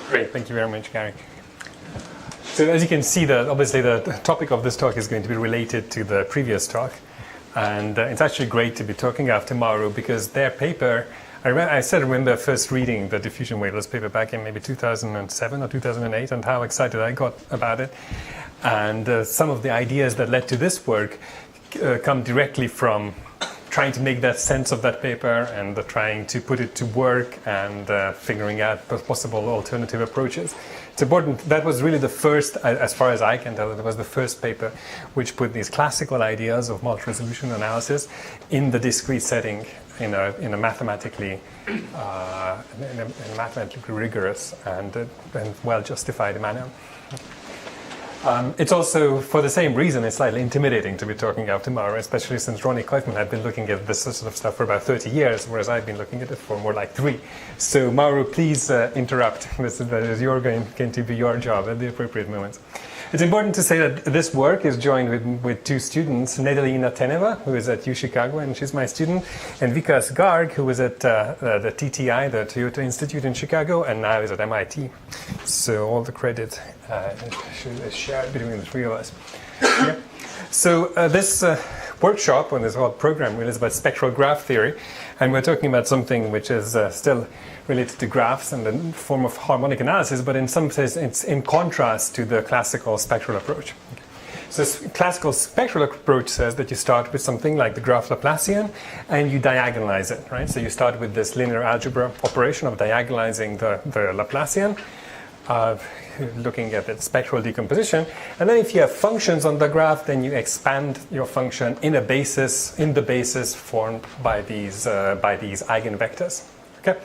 Great, thank you very much, Gary. So as you can see, obviously the topic of this talk is going to be related to the previous talk. And it's actually great to be talking after Mauro because their paper, I still remember first reading the Diffusion Wavelets paper back in maybe 2007 or 2008 and how excited I got about it. And some of the ideas that led to this work come directly from trying to make that sense of that paper and trying to put it to work and figuring out possible alternative approaches. It's important, that was really the first, as far as I can tell, it was the first paper which put these classical ideas of multi-resolution analysis in the discrete setting in a mathematically rigorous and well justified manner. It's also, for the same reason, it's slightly intimidating to be talking out tomorrow, especially since Ronnie Koifman had been looking at this sort of stuff for about 30 years, whereas I've been looking at it for more like 3. So, Mauro, please interrupt. That is going to be your job at the appropriate moments. It's important to say that this work is joined with 2 students, Nedalina Teneva, who is at U Chicago, and she's my student, and Vikas Garg, who is at the TTI, the Toyota Institute in Chicago, and now is at MIT. So all the credit is shared between the 3 of us. Yeah. So this workshop, or this whole program, really is about spectral graph theory, and we're talking about something which is still related to graphs and the form of harmonic analysis, but in some sense it's in contrast to the classical spectral approach. Okay. So this classical spectral approach says that you start with something like the graph Laplacian and you diagonalize it, right? So you start with this linear algebra operation of diagonalizing the Laplacian, looking at its spectral decomposition, and then if you have functions on the graph, then you expand your function in the basis formed by these eigenvectors. Okay.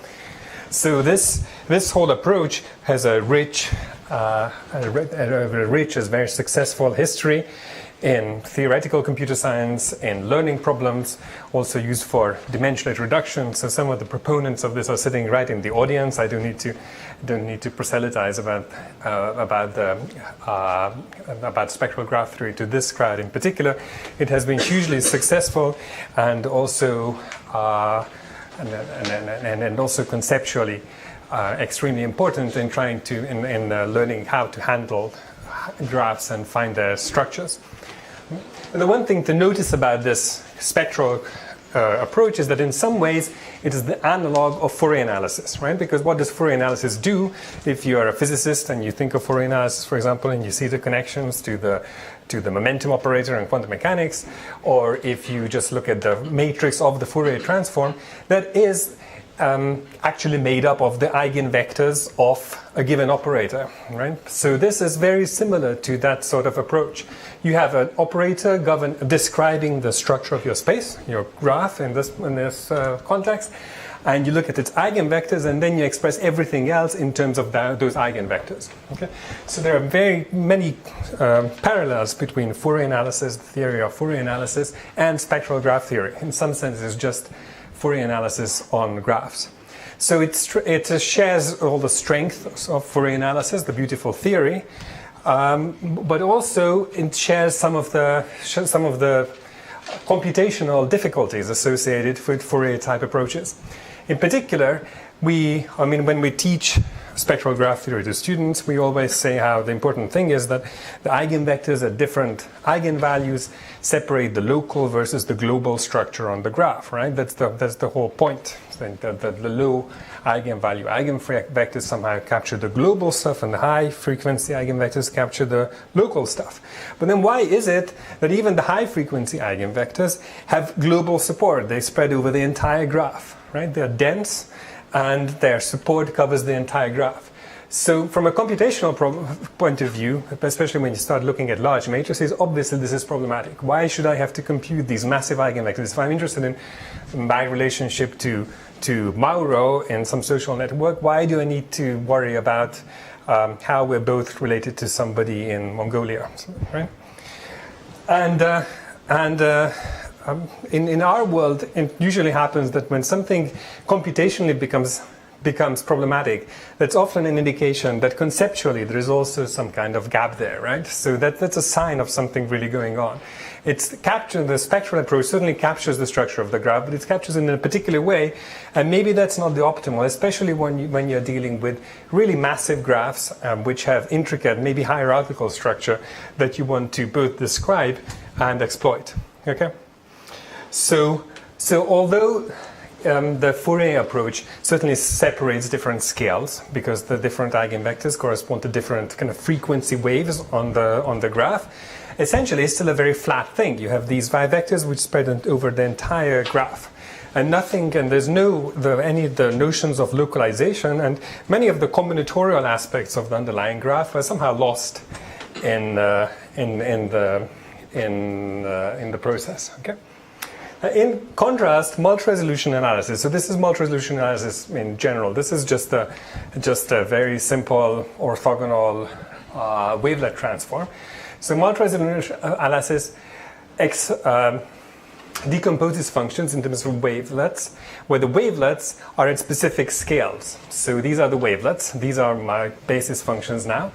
So this whole approach has a rich, very successful history in theoretical computer science, in learning problems, also used for dimensionless reduction. So some of the proponents of this are sitting right in the audience. I don't need to proselytize about spectral graph theory to this crowd in particular. It has been hugely successful and also and also conceptually extremely important in trying to learning how to handle graphs and find their structures. And the one thing to notice about this spectral approach is that in some ways it is the analog of Fourier analysis, right? Because what does Fourier analysis do? If you are a physicist and you think of Fourier analysis, for example, and you see the connections to the momentum operator in quantum mechanics, or if you just look at the matrix of the Fourier transform, that is actually made up of the eigenvectors of a given operator, right? So this is very similar to that sort of approach. You have an operator describing the structure of your space, your graph in this context, and you look at its eigenvectors, and then you express everything else in terms of those eigenvectors. Okay? So there are very many parallels between Fourier analysis, the theory of Fourier analysis, and spectral graph theory. In some sense, it's just Fourier analysis on graphs. So it shares all the strengths of Fourier analysis, the beautiful theory, but also it shares some of the computational difficulties associated with Fourier type approaches. In particular, when we teach spectral graph theory to students, we always say how the important thing is that the eigenvectors at different eigenvalues separate the local versus the global structure on the graph, right? That's the whole point. The low eigenvalue eigenvectors somehow capture the global stuff, and the high frequency eigenvectors capture the local stuff. But then why is it that even the high frequency eigenvectors have global support? They spread over the entire graph, right? They're dense, and their support covers the entire graph. So from a computational point of view, especially when you start looking at large matrices, obviously this is problematic. Why should I have to compute these massive eigenvectors? If I'm interested in my relationship to Mauro in some social network, why do I need to worry about how we're both related to somebody in Mongolia, right? In our world, it usually happens that when something computationally becomes becomes problematic, that's often an indication that conceptually there is also some kind of gap there, right? So that's a sign of something really going on. The spectral approach certainly captures the structure of the graph, but it captures it in a particular way, and maybe that's not the optimal, especially when you're dealing with really massive graphs which have intricate, maybe hierarchical structure that you want to both describe and exploit. Okay, so although the Fourier approach certainly separates different scales because the different eigenvectors correspond to different kind of frequency waves on the graph. Essentially, it's still a very flat thing. You have these vectors which spread over the entire graph, and there's any of the notions of localization, and many of the combinatorial aspects of the underlying graph are somehow lost in the process. Okay. In contrast, multi-resolution analysis. So this is multi-resolution analysis in general. This is just a very simple orthogonal wavelet transform. So multi-resolution analysis decomposes functions in terms of wavelets, where the wavelets are at specific scales. So these are the wavelets. These are my basis functions now.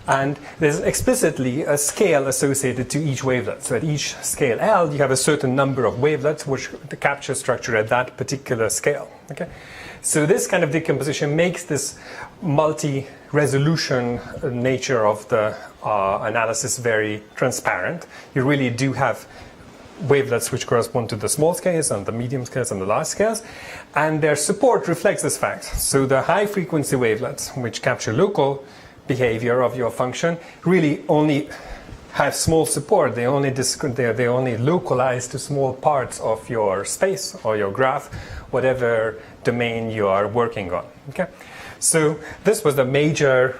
And there's explicitly a scale associated to each wavelet. So at each scale L, you have a certain number of wavelets which capture structure at that particular scale. Okay? So this kind of decomposition makes this multi-resolution nature of the analysis very transparent. You really do have wavelets which correspond to the small scales and the medium scales and the large scales, and their support reflects this fact. So the high frequency wavelets, which capture local behavior of your function, really only have small support. They only localize to small parts of your space or your graph, whatever domain you are working on. Okay, so this was the major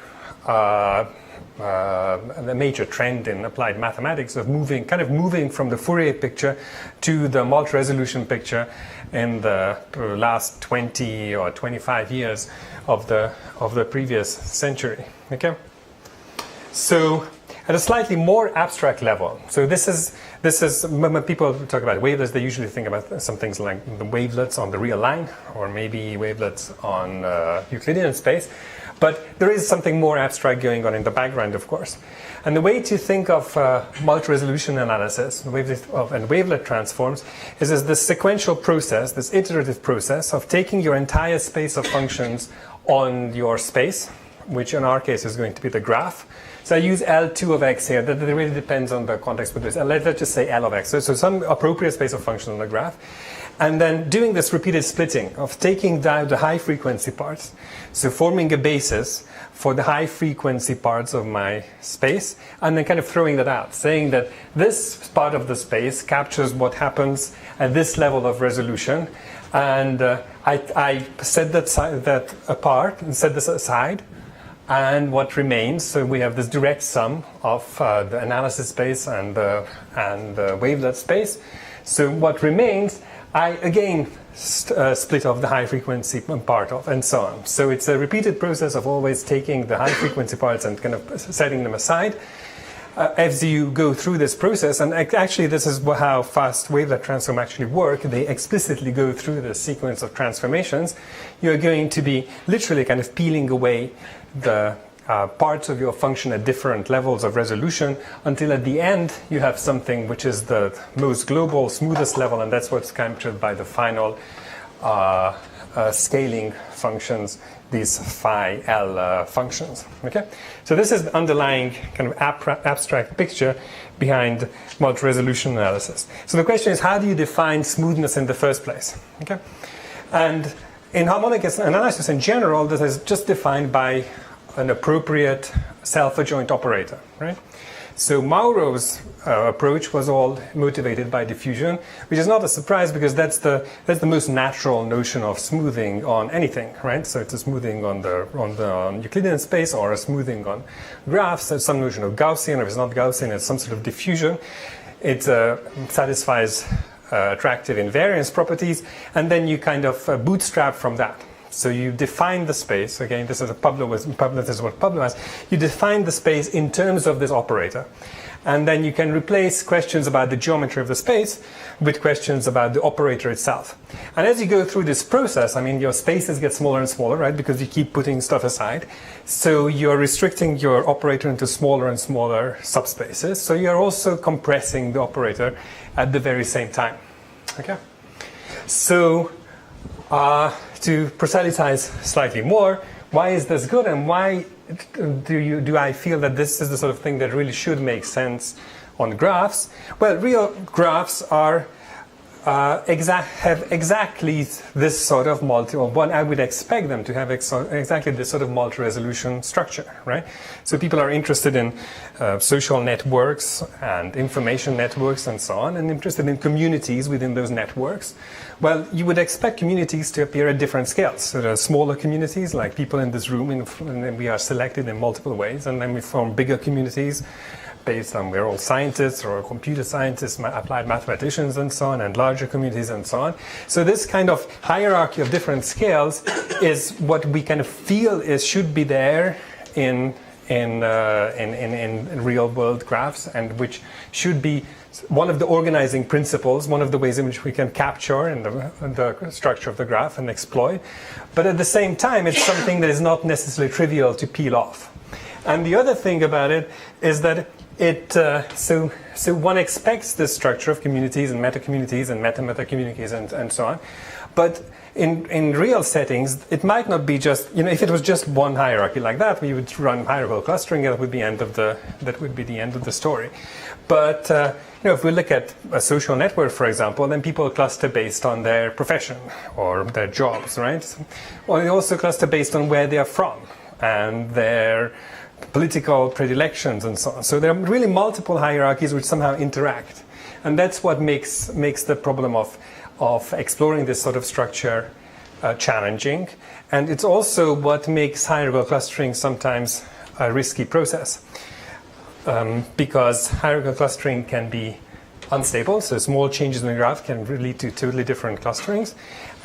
trend in applied mathematics of moving from the Fourier picture to the multi-resolution picture in the last 20 or 25 years of the previous century. Okay, so at a slightly more abstract level. So this is when people talk about wavelets, they usually think about some things like the wavelets on the real line, or maybe wavelets on Euclidean space. But there is something more abstract going on in the background, of course. And the way to think of multi-resolution analysis and wavelet transforms is as this sequential process, this iterative process of taking your entire space of functions on your space, which in our case is going to be the graph. So I use L2 of x here. That really depends on the context with this. Let's just say L of x. So some appropriate space of functions on the graph. And then doing this repeated splitting of taking down the high frequency parts, so forming a basis for the high frequency parts of my space, and then kind of throwing that out, saying that this part of the space captures what happens at this level of resolution, and I set that apart and set this aside, and what remains, so we have this direct sum of the analysis space and the wavelet space. So what remains, I again split off the high frequency part of, and so on. So it's a repeated process of always taking the high frequency parts and kind of setting them aside. As you go through this process, and actually this is how fast wavelet transform actually work, they explicitly go through the sequence of transformations, you're going to be literally kind of peeling away the parts of your function at different levels of resolution until at the end you have something which is the most global, smoothest level, and that's what's captured by the final scaling functions, these phi L functions. Okay, so this is the underlying kind of abstract picture behind multi-resolution analysis. So the question is, how do you define smoothness in the first place? Okay, and in harmonic analysis in general, this is just defined by an appropriate self-adjoint operator, right? So Mauro's approach was all motivated by diffusion, which is not a surprise because that's the most natural notion of smoothing on anything, right? So it's a smoothing on Euclidean space or a smoothing on graphs. There's some notion of Gaussian, or if it's not Gaussian, it's some sort of diffusion. It satisfies attractive invariance properties, and then you kind of bootstrap from that. So you define the space. Again, this is this is what Pablo has. You define the space in terms of this operator. And then you can replace questions about the geometry of the space with questions about the operator itself. And as you go through this process, I mean, your spaces get smaller and smaller, right? Because you keep putting stuff aside. So you're restricting your operator into smaller and smaller subspaces. So you're also compressing the operator at the very same time. Okay? So to proselytize slightly more, why is this good, and why do I feel that this is the sort of thing that really should make sense on graphs? Well, real graphs are have exactly this sort of what I would expect them to have exactly this sort of multi-resolution structure, right? So people are interested in social networks and information networks and so on, and interested in communities within those networks. Well, you would expect communities to appear at different scales. So there are smaller communities, like people in this room, and then we are selected in multiple ways, and then we form bigger communities based on we're all scientists or computer scientists, applied mathematicians and so on, and larger communities and so on. So this kind of hierarchy of different scales is what we kind of feel should be there in real world graphs, and which should be one of the organizing principles, one of the ways in which we can capture in the structure of the graph and exploit. But at the same time, it's something that is not necessarily trivial to peel off. And the other thing about it is that so one expects this structure of communities and meta-communities and meta-meta communities and so on. But in real settings, it might not be just, if it was just one hierarchy like that, we would run hierarchical clustering, and that would be the end of the story. But if we look at a social network, for example, then people cluster based on their profession or their jobs, right? Or they also cluster based on where they are from and their political predilections and so on. So there are really multiple hierarchies which somehow interact. And that's what makes the problem of exploring this sort of structure challenging. And it's also what makes hierarchical clustering sometimes a risky process. Because hierarchical clustering can be unstable, so small changes in the graph can lead to totally different clusterings.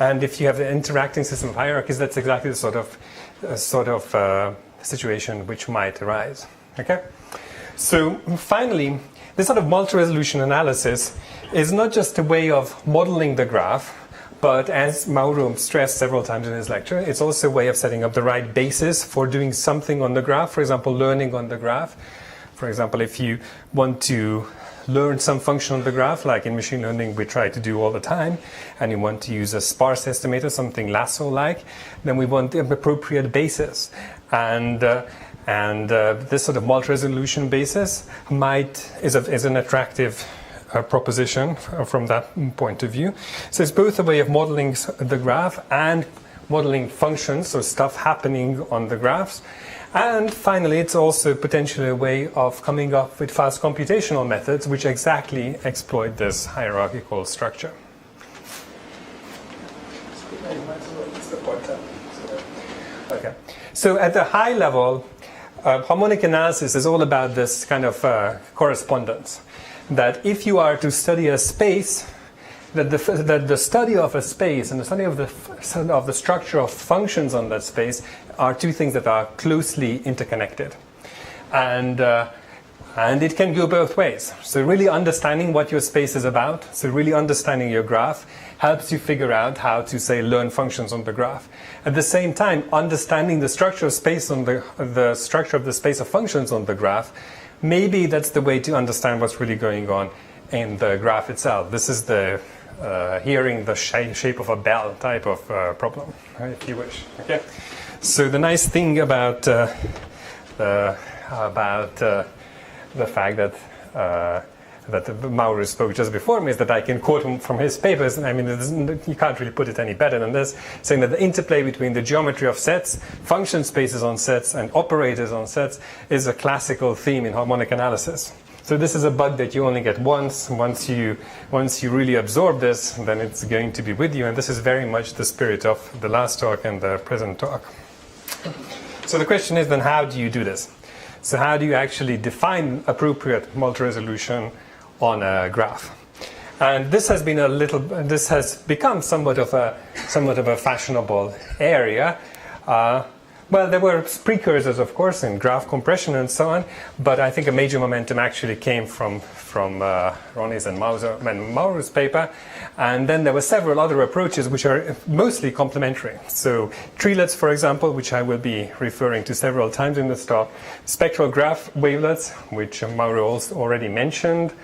And if you have an interacting system of hierarchies, that's exactly the sort of situation which might arise. Okay? So finally, this sort of multi-resolution analysis is not just a way of modeling the graph, but as Mauro stressed several times in his lecture, it's also a way of setting up the right basis for doing something on the graph, for example, learning on the graph. For example, if you want to learn some function on the graph, like in machine learning we try to do all the time, and you want to use a sparse estimator, something lasso-like, then we want the appropriate basis. And this sort of multi-resolution basis is an attractive proposition from that point of view. So it's both a way of modeling the graph and modeling functions, so stuff happening on the graphs. And finally, it's also potentially a way of coming up with fast computational methods which exactly exploit this hierarchical structure. Okay. So at the high level, harmonic analysis is all about this kind of correspondence. That if you are to study a space, that the study of a space and the study of the structure of functions on that space are two things that are closely interconnected. And it can go both ways. So really understanding what your space is about, so really understanding your graph, helps you figure out how to, say, learn functions on the graph. At the same time, understanding the structure of space on the structure of the space of functions on the graph, maybe that's the way to understand what's really going on in the graph itself. This is the hearing the shape of a bell type of problem, right, if you wish. Okay. So the nice thing about the fact that Mauro spoke just before me is that I can quote him from his papers. I mean, you can't really put it any better than this, saying that the interplay between the geometry of sets, function spaces on sets, and operators on sets is a classical theme in harmonic analysis. So this is a bug that you only get once. Once you really absorb this, then it's going to be with you. And this is very much the spirit of the last talk and the present talk. So the question is then, how do you do this? So how do you actually define appropriate multi-resolution on a graph? And this has become somewhat of a fashionable area. Well, there were precursors, of course, in graph compression and so on, but I think a major momentum actually came from Ronnie's and Mauru's paper, and then there were several other approaches which are mostly complementary. So Treelets, for example, which I will be referring to several times in this talk, spectral graph wavelets, which Mauro also already mentioned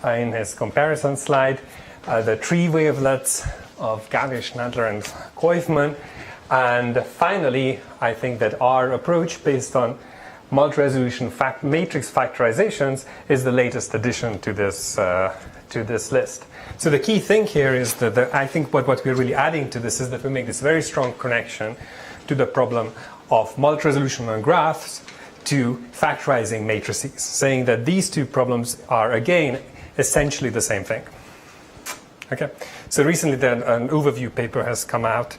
in his comparison slide, the tree wavelets of Gavish, Nadler, and Koifman. And finally, I think that our approach based on multi-resolution matrix factorizations is the latest addition to this list. So the key thing here is that I think what we're really adding to this is that we make this very strong connection to the problem of multi-resolution on graphs to factorizing matrices, saying that these two problems are, again, essentially the same thing. Okay. So recently an overview paper has come out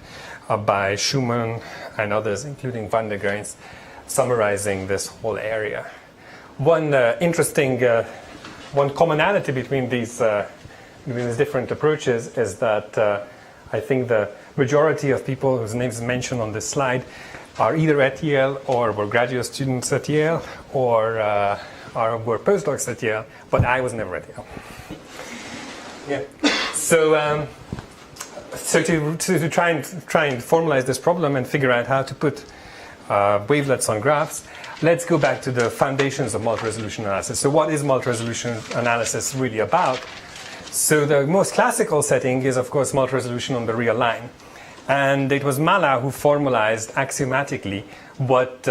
by Schumann and others, including van der Grains, summarizing this whole area. One commonality between these different approaches is that I think the majority of people whose names are mentioned on this slide are either at Yale or were graduate students at Yale or were postdocs at Yale, but I was never at Yale. Yeah. So to try and formalize this problem and figure out how to put wavelets on graphs, let's go back to the foundations of multi-resolution analysis. So what is multi-resolution analysis really about? So the most classical setting is, of course, multi-resolution on the real line. And it was Mala who formalized axiomatically what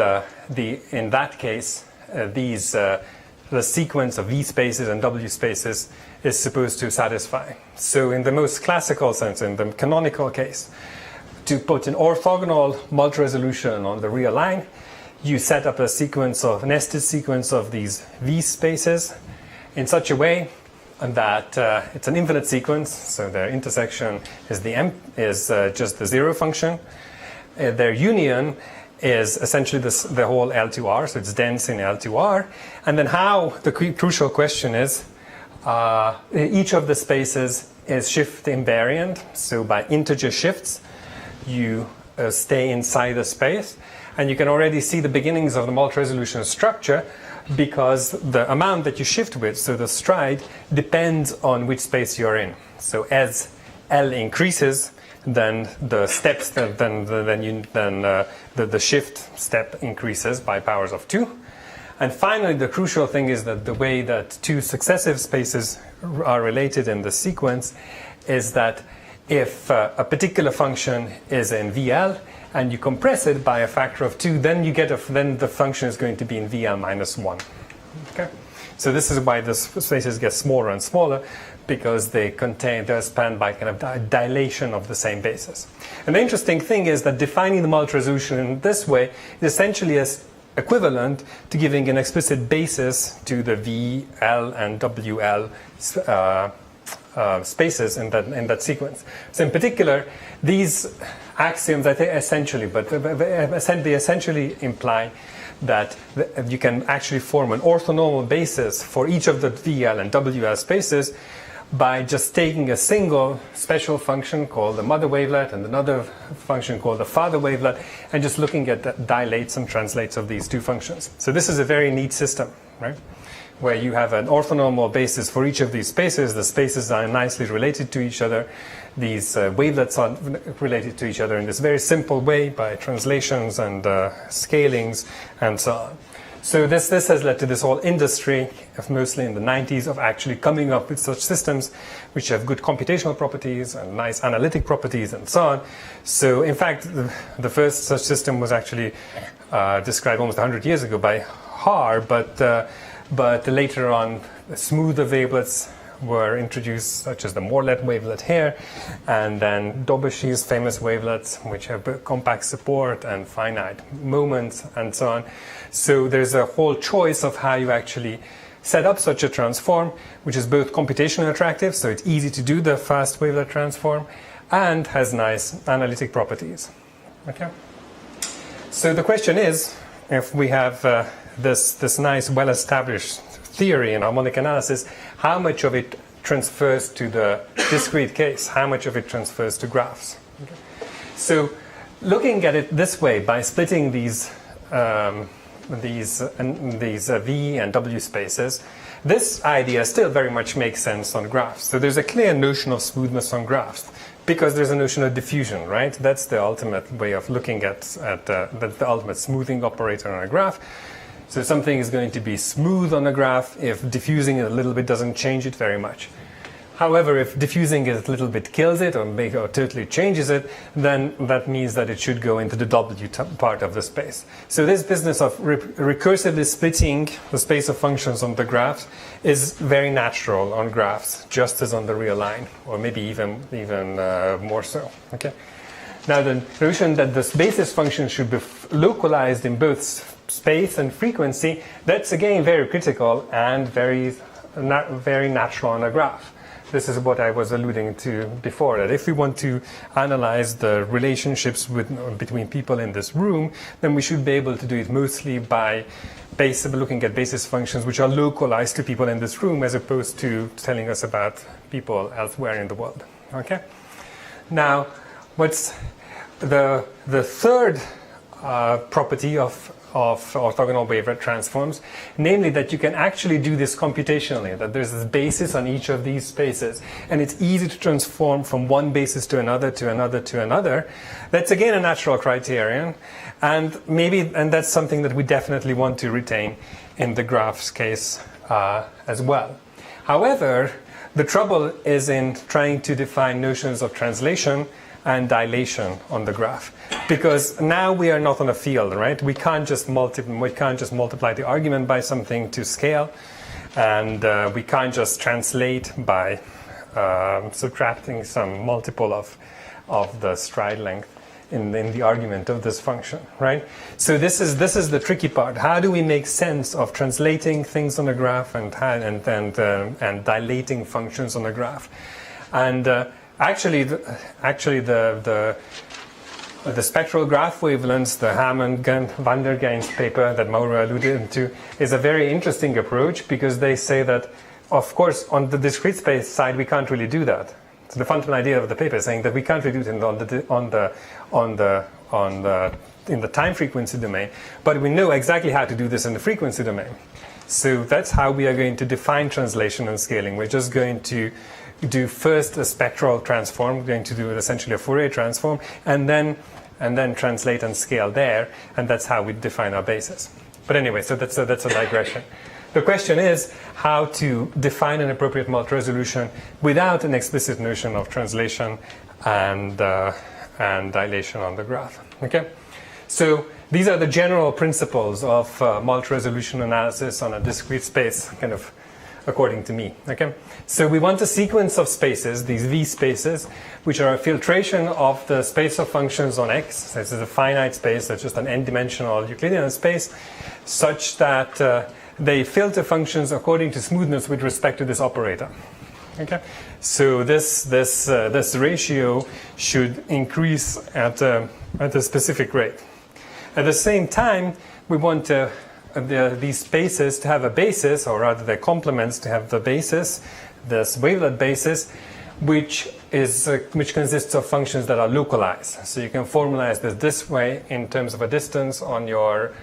in that case, the sequence of V spaces and W spaces is supposed to satisfy. So in the most classical sense, in the canonical case, to put an orthogonal multi-resolution on the real line, you set up a nested sequence of these V spaces in such a way that it's an infinite sequence, so their intersection is just the zero function. Their union is essentially the whole L2R, so it's dense in L2R. And then the crucial question is, each of the spaces is shift invariant, so by integer shifts, you stay inside the space. And you can already see the beginnings of the multi-resolution structure because the amount that you shift with, so the stride, depends on which space you're in. So as L increases, then the steps, the shift step increases by powers of 2. And finally, the crucial thing is that the way that two successive spaces are related in the sequence is that if a particular function is in VL and you compress it by a factor of 2, then then the function is going to be in VL minus 1. Okay? So this is why the spaces get smaller and smaller, because they're spanned by kind of dilation of the same basis. And the interesting thing is that defining the multi-resolution in this way is essentially equivalent to giving an explicit basis to the VL and WL spaces in that sequence. So in particular, these axioms, I think, they essentially imply that you can actually form an orthonormal basis for each of the VL and WL spaces by just taking a single special function called the mother wavelet and another function called the father wavelet and just looking at the dilates and translates of these two functions. So this is a very neat system, right? Where you have an orthonormal basis for each of these spaces. The spaces are nicely related to each other. These wavelets are related to each other in this very simple way by translations and scalings and so on. So this has led to this whole industry, mostly in the 90s, of actually coming up with such systems which have good computational properties and nice analytic properties and so on. So in fact, the first such system was actually described almost 100 years ago by Haar, but later on, smoother wavelets were introduced, such as the Morlet wavelet here, and then Dobeshi's famous wavelets, which have compact support and finite moments and so on. So there's a whole choice of how you actually set up such a transform, which is both computationally attractive, so it's easy to do the fast wavelet transform, and has nice analytic properties. Okay. So the question is, if we have this nice, well-established theory in harmonic analysis, how much of it transfers to the discrete case, how much of it transfers to graphs. Okay. So looking at it this way, by splitting these V and W spaces, this idea still very much makes sense on graphs. So there's a clear notion of smoothness on graphs because there's a notion of diffusion, right? That's the ultimate way of looking at the ultimate smoothing operator on a graph. So something is going to be smooth on a graph if diffusing it a little bit doesn't change it very much. However, if diffusing it a little bit kills it or totally changes it, then that means that it should go into the W part of the space. So this business of recursively splitting the space of functions on the graphs is very natural on graphs, just as on the real line, or maybe even more so. Okay. Now the notion that the basis function should be localized in both space and frequency, that's again very critical and very natural on a graph. This is what I was alluding to before, that if we want to analyze the relationships between people in this room, then we should be able to do it mostly by looking at basis functions which are localized to people in this room as opposed to telling us about people elsewhere in the world. Okay? Now, what's the third property of orthogonal wavelet transforms, namely that you can actually do this computationally, that there's this basis on each of these spaces, and it's easy to transform from one basis to another, to another, to another. That's again a natural criterion, and that's something that we definitely want to retain in the graphs case as well. However, the trouble is in trying to define notions of translation and dilation on the graph, because now we are not on a field, right? We can't just multiply the argument by something to scale, and we can't just translate by subtracting some multiple of the stride length in the argument of this function, right? So this is the tricky part. How do we make sense of translating things on a graph and dilating functions on a graph? And Actually, the spectral graph wavelengths, the Hammond-van der Geijns paper that Mauro alluded to, is a very interesting approach because they say that, of course, on the discrete space side, we can't really do that. So the fundamental idea of the paper is saying that we can't really do it in the time frequency domain, but we know exactly how to do this in the frequency domain. So that's how we are going to define translation and scaling. We're just going to do first a spectral transform, we're going to do essentially a Fourier transform, and then translate and scale there, and that's how we define our basis. But anyway, so that's a digression. The question is how to define an appropriate multi-resolution without an explicit notion of translation and dilation on the graph. Okay, so these are the general principles of multi-resolution analysis on a discrete space, kind of according to me. Okay, so we want a sequence of spaces, these V spaces, which are a filtration of the space of functions on X. So this is a finite space, that's just an n-dimensional Euclidean space, such that they filter functions according to smoothness with respect to this operator. Okay, so this ratio should increase at a specific rate. At the same time, we want these spaces to have a basis, or rather their complements to have the basis, this wavelet basis, which consists of functions that are localized. So you can formalize this way in terms of a distance on your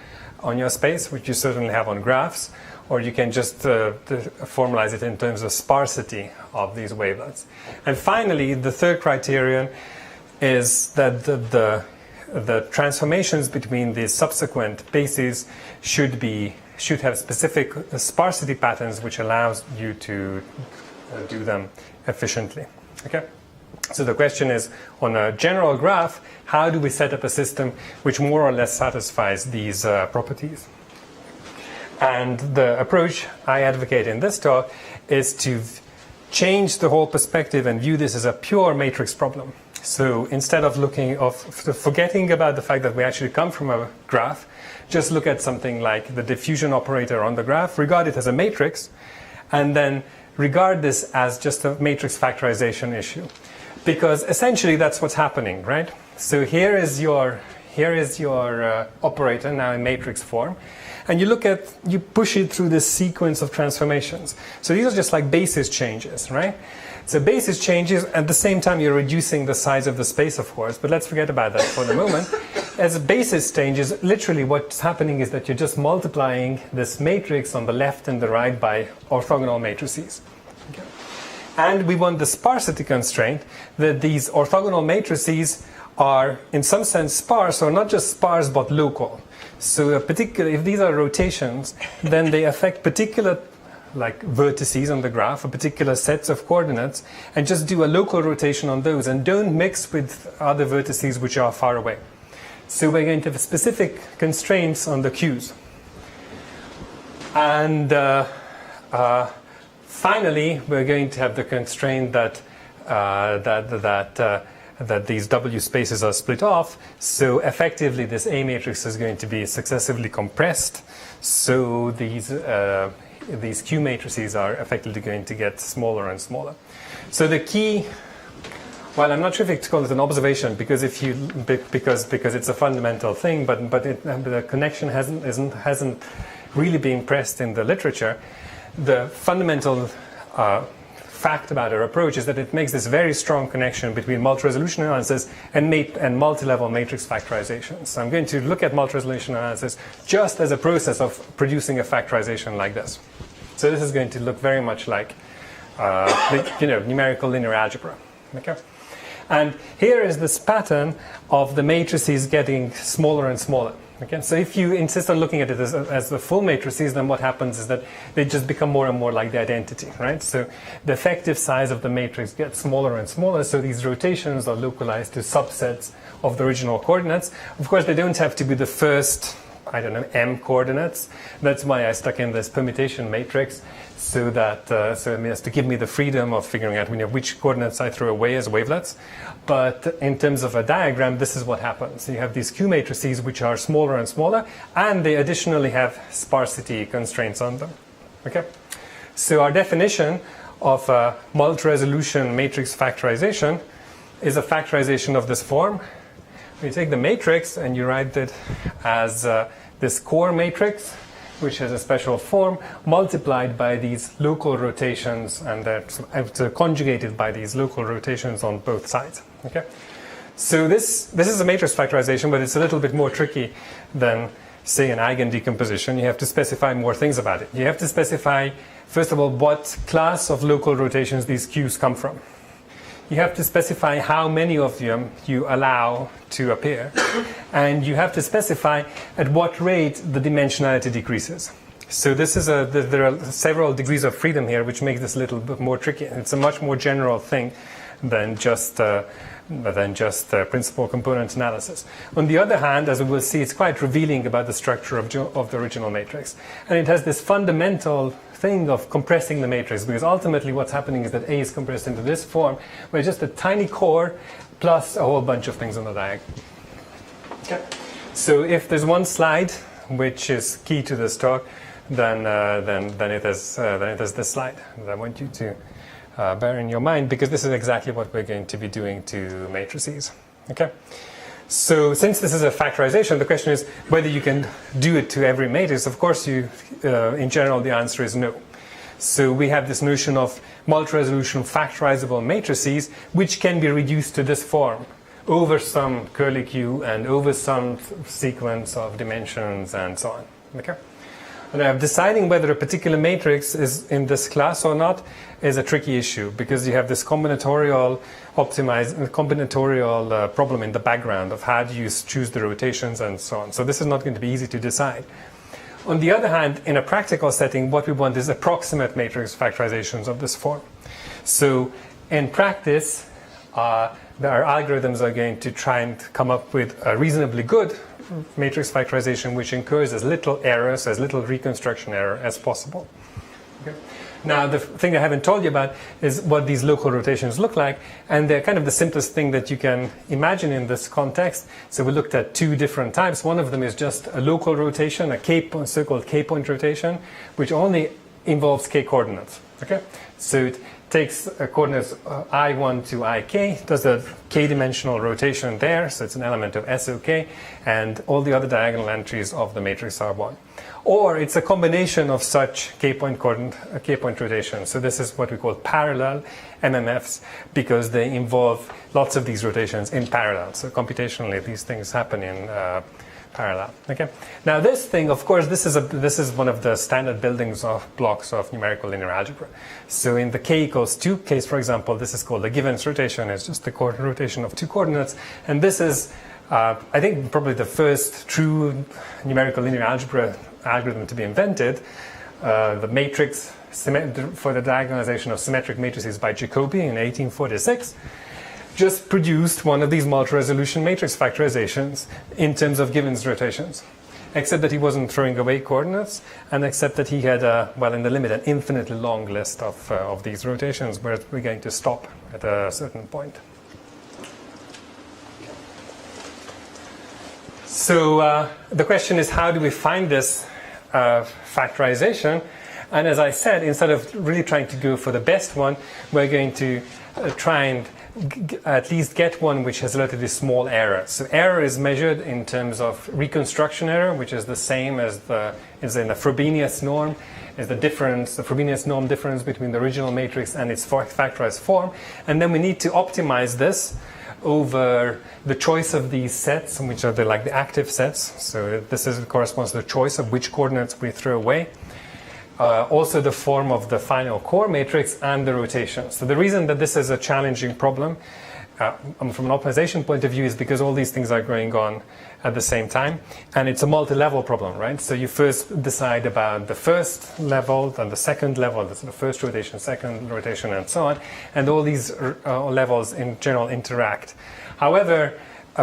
space, which you certainly have on graphs, or you can just formalize it in terms of sparsity of these wavelets. And finally, the third criterion is that the transformations between the subsequent bases should have specific sparsity patterns which allows you to do them efficiently. Okay? So the question is, on a general graph, how do we set up a system which more or less satisfies these properties? And the approach I advocate in this talk is to change the whole perspective and view this as a pure matrix problem. So instead of forgetting about the fact that we actually come from a graph, just look at something like the diffusion operator on the graph, regard it as a matrix, and then regard this as just a matrix factorization issue. Because essentially that's what's happening, right? So here is here is your operator now in matrix form. And you push it through this sequence of transformations. So these are just like basis changes, right? So basis changes, at the same time you're reducing the size of the space, of course, but let's forget about that for the moment. As a basis changes, literally what's happening is that you're just multiplying this matrix on the left and the right by orthogonal matrices. Okay. And we want the sparsity constraint that these orthogonal matrices are in some sense sparse, or not just sparse but local. So if these are rotations, then they affect particular like vertices on the graph, or particular sets of coordinates, and just do a local rotation on those and don't mix with other vertices which are far away. So we're going to have specific constraints on the Qs. And finally, we're going to have the constraint that these W spaces are split off. So effectively, this A matrix is going to be successively compressed. So these Q matrices are effectively going to get smaller and smaller. So the key, well, I'm not sure if to call it an observation because it's a fundamental thing, but the connection hasn't really been pressed in the literature. The fundamental fact about our approach is that it makes this very strong connection between multi-resolution analysis and multi-level matrix factorization. So I'm going to look at multi-resolution analysis just as a process of producing a factorization like this. So this is going to look very much like numerical linear algebra. Okay? And here is this pattern of the matrices getting smaller and smaller. Okay? So if you insist on looking at it as the full matrices, then what happens is that they just become more and more like the identity, right? So the effective size of the matrix gets smaller and smaller, so these rotations are localized to subsets of the original coordinates. Of course, they don't have to be the first, I don't know, m coordinates. That's why I stuck in this permutation matrix, so that so it has to give me the freedom of figuring out which coordinates I throw away as wavelets. But in terms of a diagram, this is what happens. You have these Q matrices which are smaller and smaller, and they additionally have sparsity constraints on them. Okay? So our definition of a multi-resolution matrix factorization is a factorization of this form. You take the matrix and you write it as this core matrix, which has a special form, multiplied by these local rotations, and that's conjugated by these local rotations on both sides. Okay, so this is a matrix factorization, but it's a little bit more tricky than, say, an eigendecomposition. You have to specify more things about it. You have to specify, first of all, what class of local rotations these Qs come from. You have to specify how many of them you allow to appear, and you have to specify at what rate the dimensionality decreases. So this is there are several degrees of freedom here, which makes this a little bit more tricky. It's a much more general thing than just principal component analysis. On the other hand, as we will see, it's quite revealing about the structure of the original matrix, and it has this fundamental thing of compressing the matrix, because ultimately what's happening is that A is compressed into this form, where it's just a tiny core plus a whole bunch of things on the diagonal. Okay. So if there's one slide which is key to this talk, then it is this slide that I want you to bear in your mind, because this is exactly what we're going to be doing to matrices. Okay. So since this is a factorization, the question is whether you can do it to every matrix. Of course, in general, the answer is no. So we have this notion of multi-resolution factorizable matrices, which can be reduced to this form over some curly Q and over some sequence of dimensions and so on. Okay? And deciding whether a particular matrix is in this class or not is a tricky issue, because you have this combinatorial problem in the background of how do you choose the rotations and so on. So this is not going to be easy to decide. On the other hand, in a practical setting, what we want is approximate matrix factorizations of this form. So in practice, our algorithms are going to try and come up with a reasonably good matrix factorization which incurs as little errors, as little reconstruction error as possible. Okay. Now, the thing I haven't told you about is what these local rotations look like, and they're kind of the simplest thing that you can imagine in this context. So we looked at two different types. One of them is just a local rotation, so-called k-point rotation, which only involves k coordinates. Okay, so it takes coordinates I1 to ik, does a k-dimensional rotation there, so it's an element of SOK, and all the other diagonal entries of the matrix are 1. Or it's a combination of such k-point rotations. So this is what we call parallel MMFs, because they involve lots of these rotations in parallel. So computationally, these things happen in parallel. Okay. Now this thing, of course, this is one of the standard buildings of blocks of numerical linear algebra. So in the k=2 case, for example, this is called the Givens rotation. It's just the rotation of two coordinates, and this is, I think, probably the first true numerical linear algebra algorithm to be invented. The matrix for the diagonalization of symmetric matrices by Jacobi in 1846. Just produced one of these multi-resolution matrix factorizations in terms of Givens rotations, except that he wasn't throwing away coordinates, and except that he had, well, in the limit, an infinitely long list of these rotations, where we're going to stop at a certain point. So the question is, how do we find this factorization? And as I said, instead of really trying to go for the best one, we're going to try and at least get one which has relatively small error. So error is measured in terms of reconstruction error, which is the same as is in the Frobenius norm, is the Frobenius norm difference between the original matrix and its factorized form. And then we need to optimize this over the choice of these sets, which are the active sets. So this corresponds to the choice of which coordinates we throw away. Also the form of the final core matrix and the rotation. So the reason that this is a challenging problem from an optimization point of view is because all these things are going on at the same time, and it's a multi-level problem, right? So you first decide about the first level, then the second level, the first rotation, second rotation, and so on, and all these levels in general interact. However,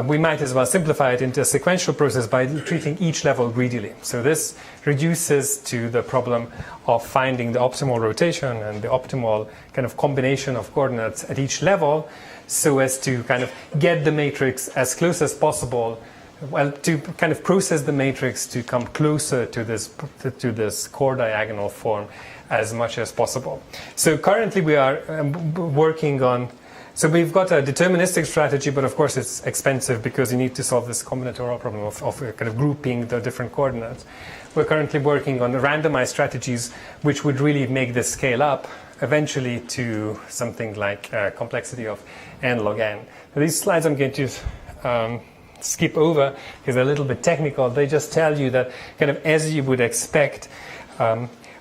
we might as well simplify it into a sequential process by treating each level greedily. So this reduces to the problem of finding the optimal rotation and the optimal kind of combination of coordinates at each level, so as to kind of get the matrix as close as possible, well, to kind of process the matrix to come closer to this core diagonal form as much as possible. So currently we are working on. So we've got a deterministic strategy, but of course it's expensive because you need to solve this combinatorial problem of kind of grouping the different coordinates. We're currently working on the randomized strategies, which would really make this scale up eventually to something like complexity of n log n. Now, these slides I'm going to skip over because they're a little bit technical. They just tell you that kind of as you would expect,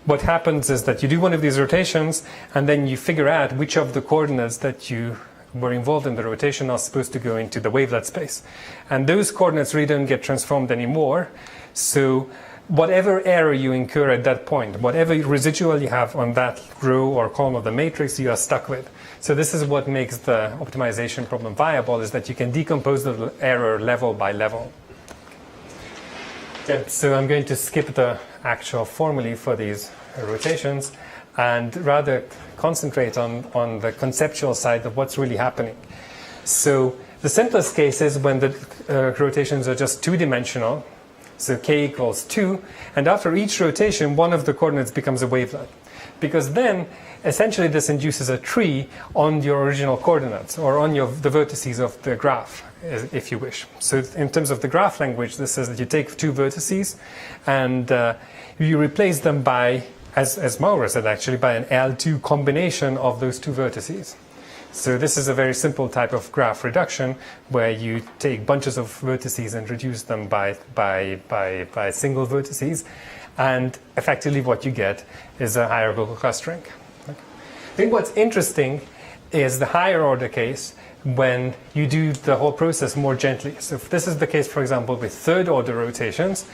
what happens is that you do one of these rotations, and then you figure out which of the coordinates that you were involved in the rotation are supposed to go into the wavelet space. And those coordinates really don't get transformed anymore. So whatever error you incur at that point, whatever residual you have on that row or column of the matrix, you are stuck with. So this is what makes the optimization problem viable, is that you can decompose the error level by level. Okay, so I'm going to skip the actual formulae for these rotations and rather concentrate on the conceptual side of what's really happening. So the simplest case is when the rotations are just two-dimensional, so k=2, and after each rotation, one of the coordinates becomes a wavelet. Because then, essentially, this induces a tree on your original coordinates, or on the vertices of the graph, if you wish. So in terms of the graph language, this says that you take two vertices, and you replace them by, as Maura said actually, by an L2 combination of those two vertices. So this is a very simple type of graph reduction, where you take bunches of vertices and reduce them by single vertices, and effectively what you get is a hierarchical clustering. I think what's interesting is the higher order case when you do the whole process more gently. So if this is the case, for example, with third order rotations,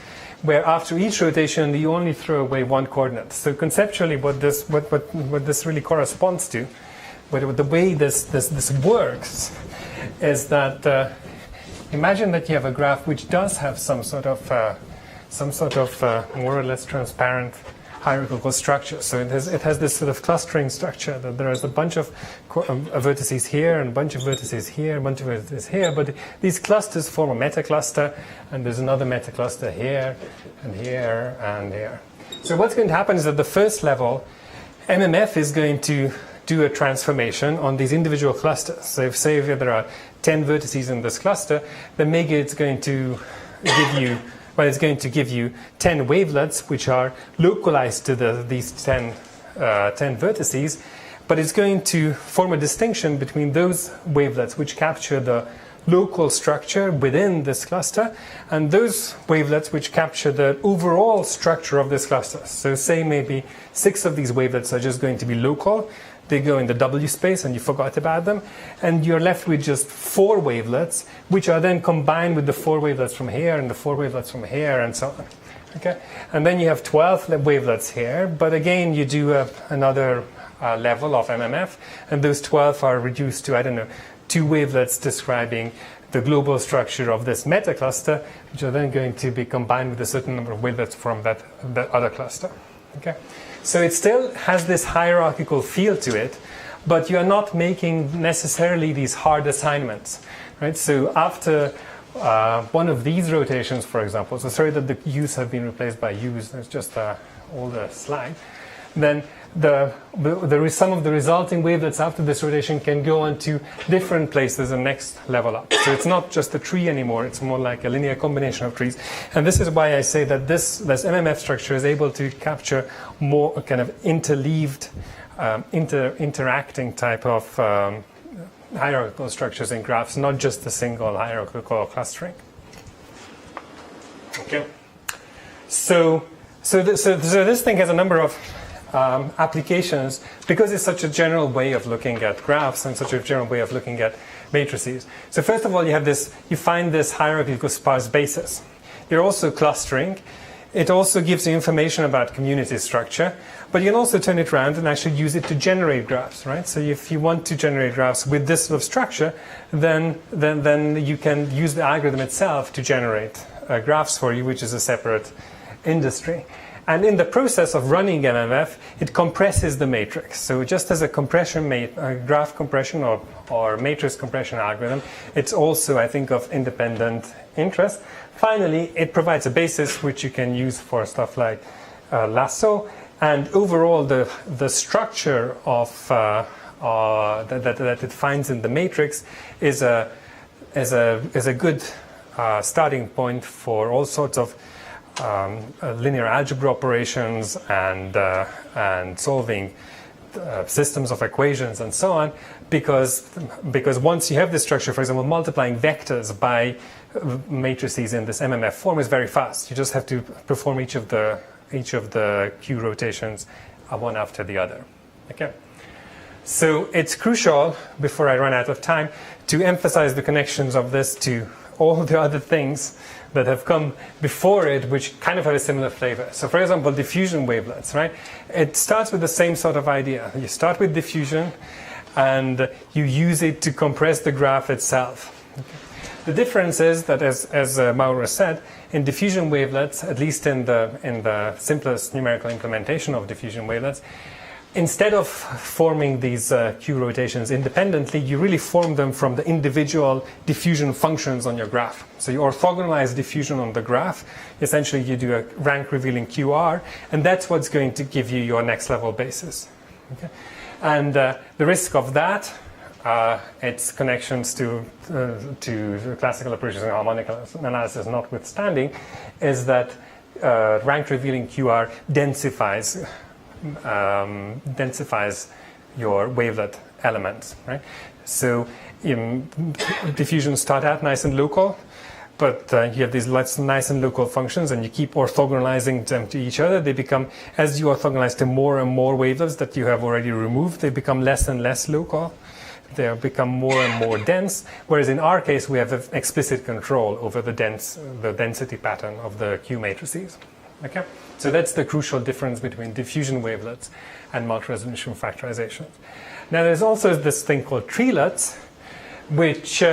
where after each rotation you only throw away one coordinate. So conceptually what this really corresponds to, but the way this works is that imagine that you have a graph which does have some sort of more or less transparent hierarchical structure. So it has this sort of clustering structure, that there is a bunch of vertices here and a bunch of vertices here, a bunch of vertices here, but these clusters form a meta-cluster, and there's another meta-cluster here and here and here. So what's going to happen is that the first level, MMF is going to do a transformation on these individual clusters. So if there are 10 vertices in this cluster, then maybe it's going to give you 10 wavelets which are localized to these 10 vertices, but it's going to form a distinction between those wavelets which capture the local structure within this cluster and those wavelets which capture the overall structure of this cluster. So say maybe 6 of these wavelets are just going to be local. They go in the W space and you forgot about them, and you're left with just 4 wavelets which are then combined with the 4 wavelets from here and the 4 wavelets from here and so on. Okay? And then you have 12 wavelets here, but again you do another level of MMF, and those 12 are reduced to, I don't know, 2 wavelets describing the global structure of this meta cluster, which are then going to be combined with a certain number of wavelets from that other cluster. Okay? So it still has this hierarchical feel to it, but you are not making necessarily these hard assignments. Right? So after one of these rotations, for example, so sorry that the U's have been replaced by U's, there's just an older slide, then some of the resulting wavelets after this rotation can go on to different places and next level up. So it's not just a tree anymore, it's more like a linear combination of trees. And this is why I say that this MMF structure is able to capture more kind of interleaved, interacting type of hierarchical structures in graphs, not just a single hierarchical clustering. Okay. So this thing has a number of applications because it's such a general way of looking at graphs and such a general way of looking at matrices. So first of all, you find this hierarchical sparse basis. You're also clustering. It also gives you information about community structure, but you can also turn it around and actually use it to generate graphs, right? So if you want to generate graphs with this sort of structure, then you can use the algorithm itself to generate graphs for you, which is a separate industry. And in the process of running MMF, it compresses the matrix. So just as a graph compression or matrix compression algorithm, it's also, I think, of independent interest. Finally, it provides a basis which you can use for stuff like lasso. And overall, the structure of that it finds in the matrix is a good starting point for all sorts of linear algebra operations and solving systems of equations and so on, because once you have this structure, for example, multiplying vectors by matrices in this MMF form is very fast. You just have to perform each of the Q rotations one after the other. Okay. So it's crucial, before I run out of time, to emphasize the connections of this to all the other things that have come before it, which kind of have a similar flavor. So for example, diffusion wavelets, right? It starts with the same sort of idea. You start with diffusion and you use it to compress the graph itself. Okay. The difference is that, as Mauro said, in diffusion wavelets, at least in the simplest numerical implementation of diffusion wavelets, instead of forming these Q rotations independently, you really form them from the individual diffusion functions on your graph. So you orthogonalize diffusion on the graph. Essentially, you do a rank revealing QR, and that's what's going to give you your next level basis. Okay? And the risk of that, its connections to classical approaches and harmonic analysis notwithstanding, is that rank revealing QR densifies your wavelet elements, right? So diffusions start out nice and local, but you have these nice and local functions, and you keep orthogonalizing them to each other. They become, as you orthogonalize to more and more wavelets that you have already removed, they become less and less local. They become more and more dense, whereas in our case, we have explicit control over the density pattern of the Q matrices. Okay? So that's the crucial difference between diffusion wavelets and multi-resolution factorizations. Now there's also this thing called Treelets, which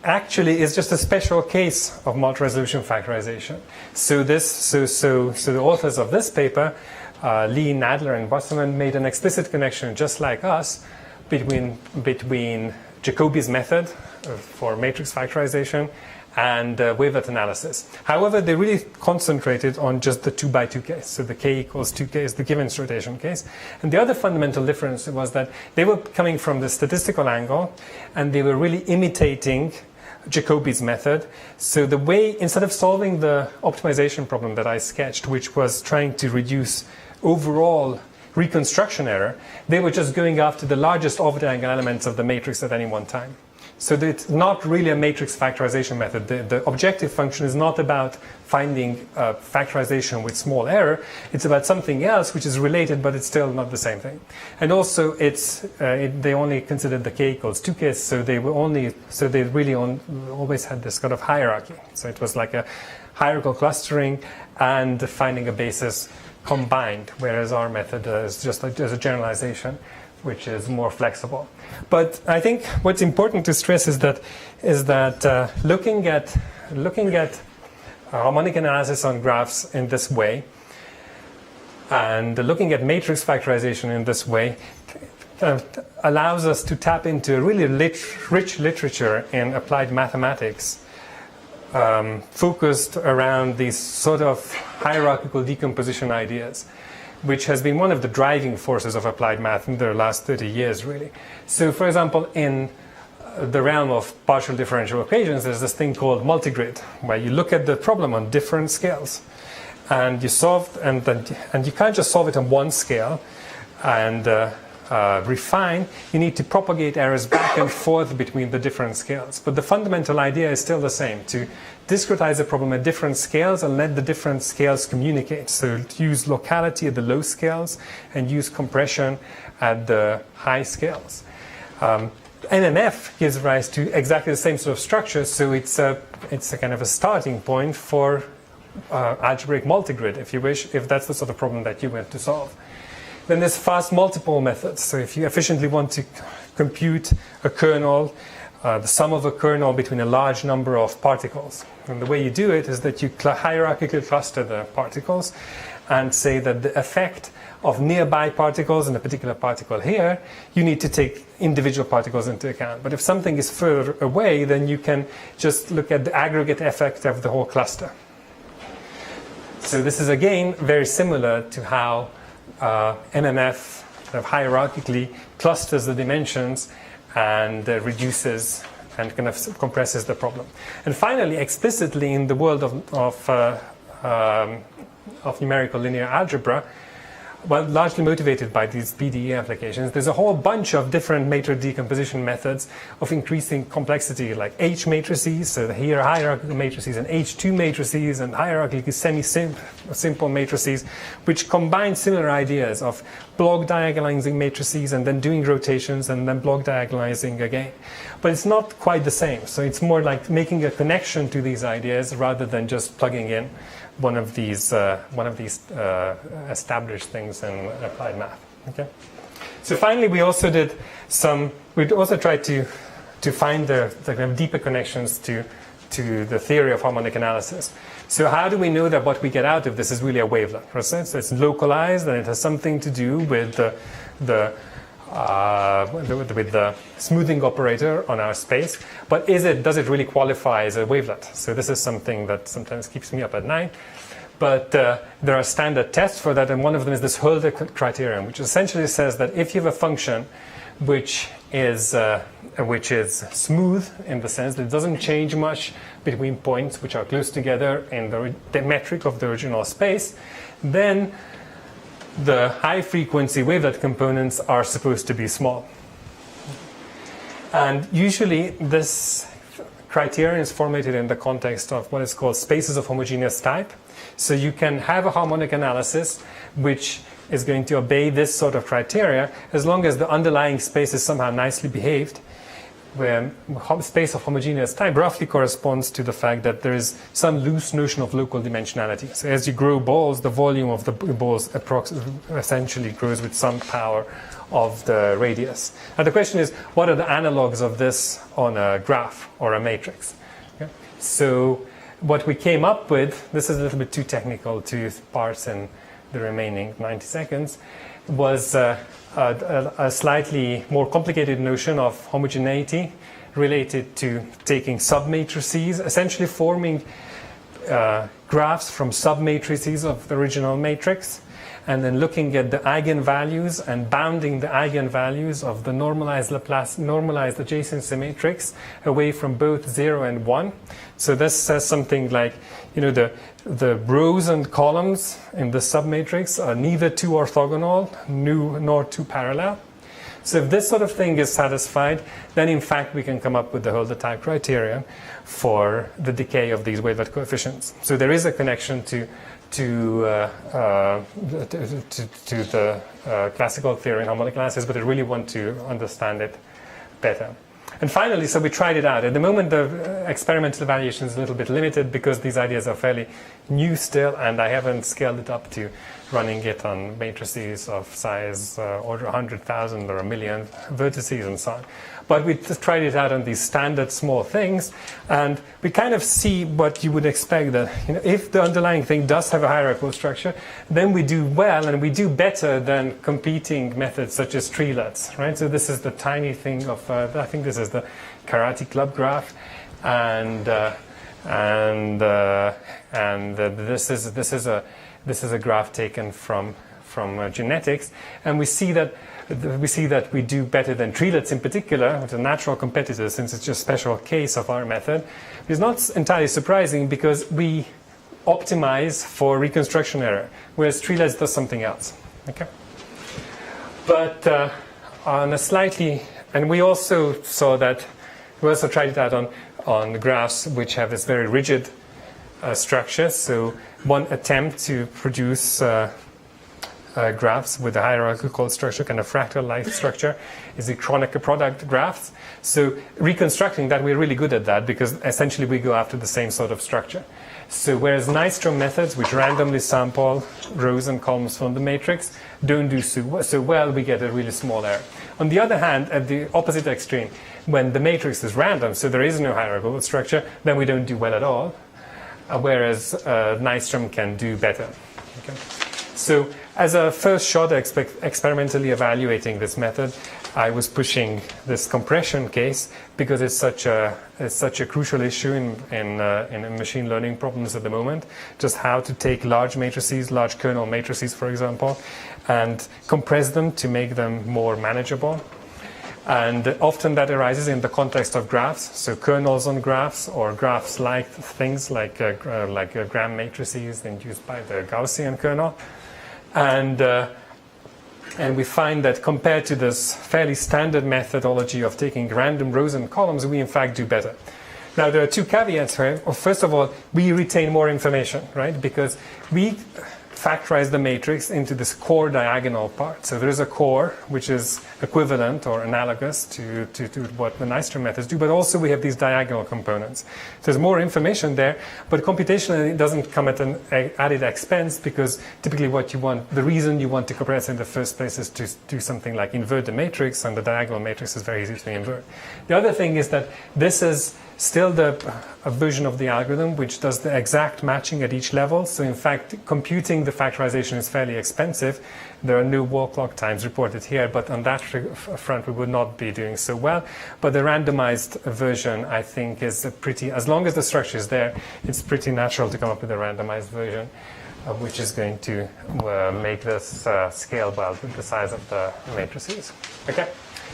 actually is just a special case of multi-resolution factorization. So the authors of this paper, Lee, Nadler, and Bosselman, made an explicit connection, just like us, between Jacobi's method for matrix factorization and wavelet analysis. However, they really concentrated on just the 2x2 case. So the k equals 2k is the Givens rotation case. And the other fundamental difference was that they were coming from the statistical angle, and they were really imitating Jacobi's method. So the way, instead of solving the optimization problem that I sketched, which was trying to reduce overall reconstruction error, they were just going after the largest off-diagonal elements of the matrix at any one time. So it's not really a matrix factorization method. The objective function is not about finding factorization with small error. It's about something else which is related, but it's still not the same thing. And also, they only considered the k equals 2 case, so they really always had this kind of hierarchy. So it was like a hierarchical clustering and finding a basis combined, whereas our method is just like as a generalization, which is more flexible. But I think what's important to stress is that looking at harmonic analysis on graphs in this way, and looking at matrix factorization in this way, allows us to tap into a really rich literature in applied mathematics, focused around these sort of hierarchical decomposition ideas, which has been one of the driving forces of applied math in the last 30 years, really. So, for example, in the realm of partial differential equations, there's this thing called multigrid, where you look at the problem on different scales, and you solve, and you can't just solve it on one scale and refine. You need to propagate errors back and forth between the different scales. But the fundamental idea is still the same: to discretize a problem at different scales and let the different scales communicate. So use locality at the low scales and use compression at the high scales. MMF gives rise to exactly the same sort of structure, so it's a kind of a starting point for algebraic multigrid, if you wish, if that's the sort of problem that you want to solve. Then there's fast multipole methods. So if you efficiently want to compute a kernel, the sum of a kernel between a large number of particles. And the way you do it is that you hierarchically cluster the particles and say that the effect of nearby particles in a particular particle here, you need to take individual particles into account. But if something is further away, then you can just look at the aggregate effect of the whole cluster. So this is again very similar to how MMF kind of hierarchically clusters the dimensions and reduces and kind of compresses the problem. And finally, explicitly in the world of numerical linear algebra, well, largely motivated by these PDE applications, there's a whole bunch of different matrix decomposition methods of increasing complexity, like H matrices, so here hierarchical matrices, and H2 matrices, and hierarchically semi-simple matrices, which combine similar ideas of block diagonalizing matrices and then doing rotations and then block diagonalizing again. But it's not quite the same. So it's more like making a connection to these ideas rather than just plugging in one of these established things in applied math. Okay. So finally, we also tried to find the kind of deeper connections to the theory of harmonic analysis. So how do we know that what we get out of this is really a wavelet? Right? So it's localized and it has something to do with the smoothing operator on our space, but does it really qualify as a wavelet? So this is something that sometimes keeps me up at night. But there are standard tests for that, and one of them is this Hölder criterion, which essentially says that if you have a function which is smooth in the sense that it doesn't change much between points which are close together in the metric of the original space, then the high-frequency wavelet components are supposed to be small. And usually this criterion is formulated in the context of what is called spaces of homogeneous type. So you can have a harmonic analysis which is going to obey this sort of criteria as long as the underlying space is somehow nicely behaved, where space of homogeneous type roughly corresponds to the fact that there is some loose notion of local dimensionality. So as you grow balls, the volume of the balls essentially grows with some power of the radius. And the question is, what are the analogs of this on a graph or a matrix? Okay. So what we came up with, this is a little bit too technical to parse in the remaining 90 seconds, was a slightly more complicated notion of homogeneity related to taking submatrices, essentially forming graphs from submatrices of the original matrix, and then looking at the eigenvalues and bounding the eigenvalues of the normalized adjacency matrix away from both 0 and 1. So this says something like, the rows and columns in the submatrix are neither two orthogonal nor two parallel. So if this sort of thing is satisfied, then in fact we can come up with the Hölder type criterion for the decay of these wavelet coefficients. So there is a connection to the classical theory in harmonic analysis, but I really want to understand it better. And finally, so we tried it out. At the moment, the experimental evaluation is a little bit limited because these ideas are fairly new still, and I haven't scaled it up to running it on matrices of size order 100,000 or 1 million vertices and so on. But we just tried it out on these standard small things, and we kind of see what you would expect, that if the underlying thing does have a hierarchical structure, then we do well, and we do better than competing methods such as Treelets, right? So this is the tiny thing of, I think this is the Karate Club graph, and this is a graph taken from genetics, and we see that we do better than Treelets in particular, which are natural competitors, since it's just a special case of our method. It's not entirely surprising because we optimize for reconstruction error, whereas Treelets does something else. Okay, but on a slightly, and we also saw that we also tried it out on graphs which have this very rigid structure. So one attempt to produce graphs with a hierarchical structure, kind of fractal-like structure, is the Kronecker product graphs. So reconstructing that, we're really good at that because essentially we go after the same sort of structure. So whereas Nystrom methods, which randomly sample rows and columns from the matrix, don't do so well, we get a really small error. On the other hand, at the opposite extreme, when the matrix is random, so there is no hierarchical structure, then we don't do well at all, whereas Nystrom can do better. Okay? So as a first shot at experimentally evaluating this method, I was pushing this compression case because it's such a crucial issue in machine learning problems at the moment. Just how to take large matrices, large kernel matrices, for example, and compress them to make them more manageable. And often that arises in the context of graphs, so kernels on graphs or graphs-like things like gram matrices induced by the Gaussian kernel. And we find that compared to this fairly standard methodology of taking random rows and columns, we in fact do better. Now there are two caveats here. First of all, we retain more information, right? Because we factorize the matrix into this core diagonal part. So there is a core which is equivalent or analogous to what the Nystrom methods do, but also we have these diagonal components. So there's more information there, but computationally it doesn't come at an added expense because typically the reason you want to compress in the first place is to do something like invert the matrix, and the diagonal matrix is very easy to invert. The other thing is that this is still a version of the algorithm which does the exact matching at each level. So in fact, computing the factorization is fairly expensive. There are no wall clock times reported here, but on that front we would not be doing so well. But the randomized version, I think, is as long as the structure is there, it's pretty natural to come up with a randomized version, which is going to make this scale well with the size of the matrices. Okay.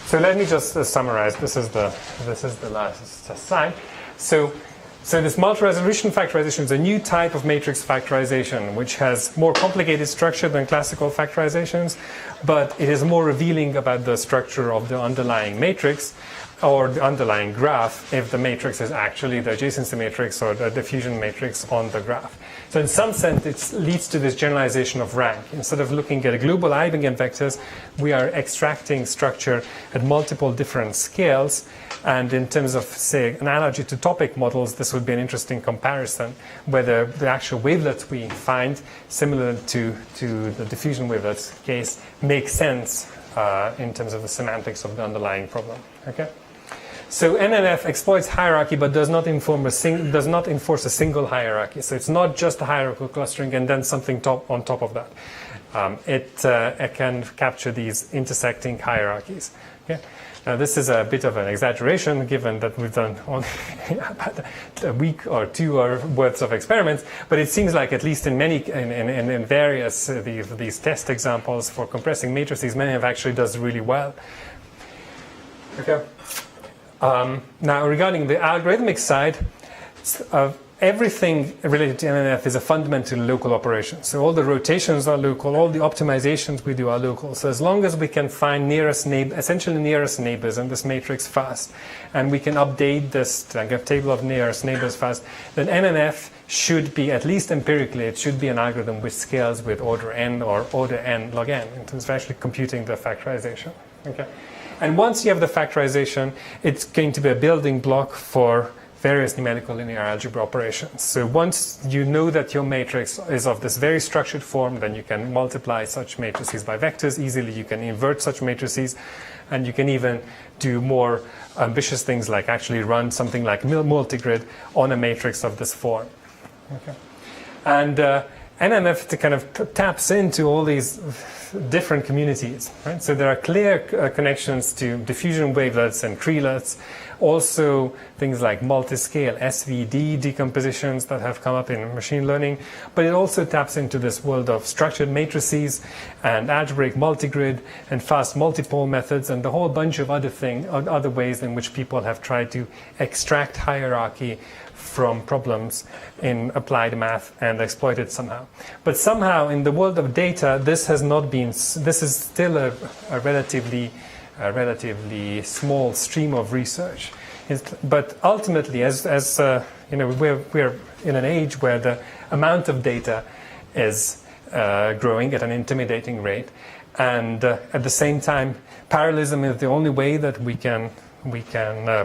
So let me just summarize. This is the last slide. So this multi-resolution factorization is a new type of matrix factorization which has more complicated structure than classical factorizations, but it is more revealing about the structure of the underlying matrix or the underlying graph if the matrix is actually the adjacency matrix or the diffusion matrix on the graph. So in some sense, it leads to this generalization of rank. Instead of looking at global eigenvectors, we are extracting structure at multiple different scales. And in terms of, say, analogy to topic models, this would be an interesting comparison, whether the actual wavelets we find, similar to the diffusion wavelets case, make sense in terms of the semantics of the underlying problem. Okay? So MMF exploits hierarchy but does not enforce a single hierarchy. So it's not just a hierarchical clustering and then something on top of that. it can capture these intersecting hierarchies. Okay? Now, this is a bit of an exaggeration, given that we've done only about a week or two worth of experiments. But it seems like, at least in various these test examples for compressing matrices, MMF actually does really well. Okay. Now, regarding the algorithmic side, everything related to MMF is a fundamentally local operation. So all the rotations are local, all the optimizations we do are local. So as long as we can find essentially nearest neighbors in this matrix fast, and we can update this table of nearest neighbors fast, then MMF should be, at least empirically, it should be an algorithm which scales with order n or order n log n in terms of actually computing the factorization. Okay. And once you have the factorization, it's going to be a building block for various numerical linear algebra operations. So once you know that your matrix is of this very structured form, then you can multiply such matrices by vectors easily. You can invert such matrices, and you can even do more ambitious things like actually run something like multigrid on a matrix of this form. Okay. And MMF kind of taps into all these different communities, right? So there are clear connections to diffusion wavelets and treelets, also things like multi-scale SVD decompositions that have come up in machine learning, but it also taps into this world of structured matrices and algebraic multigrid and fast multipole methods and a whole bunch of other ways in which people have tried to extract hierarchy from problems in applied math and exploit it somehow. But somehow in the world of data, this is still a relatively small stream of research. But ultimately, as we're in an age where the amount of data is growing at an intimidating rate, and at the same time, parallelism is the only way that we can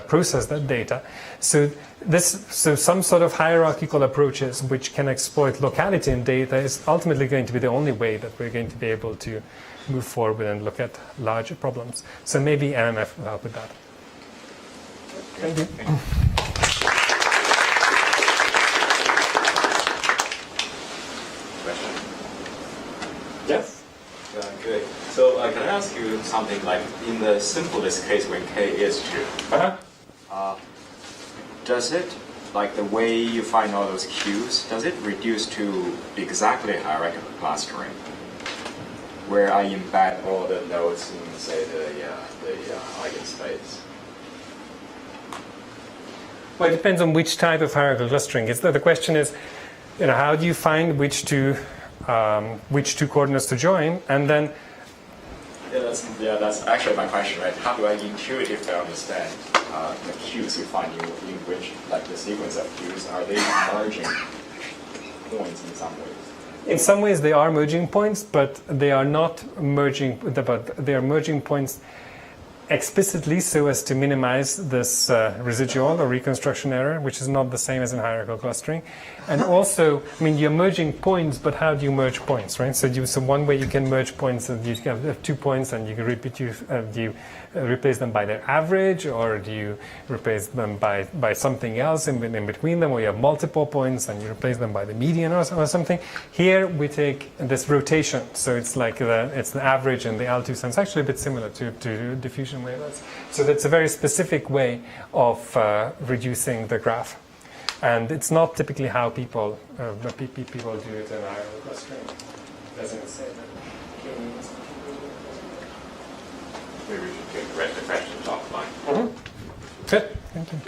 process that data. So some sort of hierarchical approaches which can exploit locality in data is ultimately going to be the only way that we're going to be able to move forward and look at larger problems. So maybe MMF will help with that. Thank you. Question? Yes? Good. So can I ask you something like, in the simplest case when k is 2, does it, like the way you find all those Qs, does it reduce to exactly hierarchical clustering, where I embed all the nodes in, say, the eigenspace? Well, it depends on which type of hierarchical clustering. The question is, how do you find which two coordinates to join, and then. That's actually my question, right? How do I intuitively understand the Qs you find in which, like the sequence of Qs, are they merging points in some ways? In some ways, they are merging points, but they are not merging. But they are merging points explicitly so as to minimize this residual or reconstruction error, which is not the same as in hierarchical clustering. And also, you're merging points, but how do you merge points, right? So one way you can merge points, and you have 2 points, and you can do you replace them by their average, or do you replace them by something else in between them, or you have multiple points and you replace them by the median or something. Here we take this rotation, so it's like it's the average and the L2, so it's actually a bit similar to diffusion wavelets. So that's a very specific way of reducing the graph. And it's not typically how people do it in hierarchical clustering. Doesn't say that. Maybe we should take the rest of the questions offline. Good. Thank you.